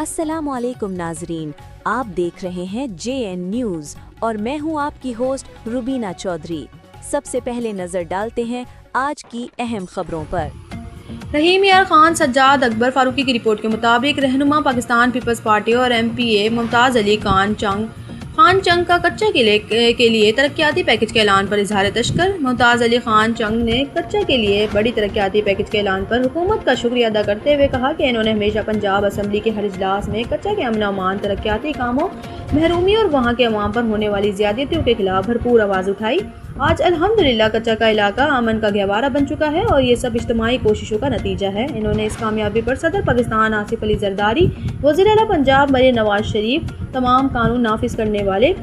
अस्सलाम वालेकुम नाजरीन, आप देख रहे हैं JN न्यूज़ और मैं हूं आपकी होस्ट रुबीना चौधरी। सबसे पहले नजर डालते हैं आज की अहम खबरों पर। रहीम यार खान सज्जाद अकबर फारूकी की रिपोर्ट के मुताबिक रहनुमा पाकिस्तान पीपल्स पार्टी और MPA मुमताज़ अली खान चंग का कच्चा के लिए तरक्याती पैकेज के ऐलान पर इजहार तशक्कर। मुमताज़ अली खान चंग ने कच्चा के लिए बड़ी तरक्याती पैकेज के ऐलान पर हुकूमत का शुक्रिया अदा करते हुए कहा कि इन्होंने हमेशा पंजाब असम्बली के हर इजलास में कच्चा के अमन अमान, तरक्याती कामों, महरूमी और वहाँ के अवाम पर होने वाली ज़्यादतियों के खिलाफ भरपूर आवाज़ उठाई। आज अल्हम्दुलिल्लाह कच्चा का इलाका अमन का गहवारा बन चुका है और ये सब इज्तिमाई कोशिशों का नतीजा है। इन्होंने इस कामयाबी पर सदर पाकिस्तान आसिफ अली जरदारी, वज़ीर आला पंजाब मरीम नवाज शरीफ, तमाम कानून नाफिज करने वाले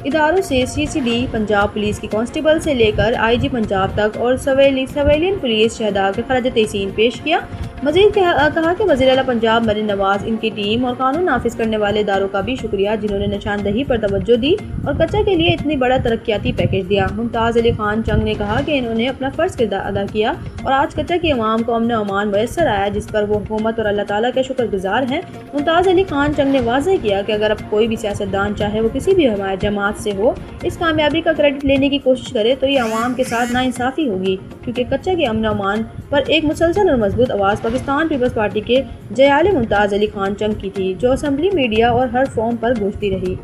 इदारों से CCD पंजाब पुलिस की कांस्टेबल से लेकर IG पंजाब तक और सिविलियन पुलिस शहदा के खराज तहसीन पेश किया। मज़ीद कहा कि वज़ीर आला पंजाब मरीम नवाज, इनकी टीम और कानून नाफिज करने वाले इदारों का भी शुक्रिया जिन्होंने निशानदही पर तवज्जो दी और कच्चा के लिए इतनी बड़ा तरक्याती पैकेज दिया। मुमताज़ अली खान चंग ने कहा कि इन्होंने अपना फ़र्ज़ किरदार अदा किया और आज कच्चा की अवाम को अमन अमान मैसर आया, जिस पर वो हुकूमत और अल्लाह ताला के शुक्रगुजार हैं। मुमताज़ अली खान चंग ने वाज़ेह किया कि अगर अब कोई भी सियासतदान चाहे वो किसी भी हमारी जमात से हो, इस कामयाबी का क्रेडिट लेने की कोशिश करे तो ये अवाम के साथ नाइंसाफ़ी होगी, क्योंकि कच्चा के अमन अमान पर एक मुसलसल और मजबूत आवाज़ पाकिस्तान पीपल्स पार्टी के जयाले मुमताज़ अली खान चंग की थी, जो असम्बली, मीडिया और हर फॉर्म पर गूंजती रही।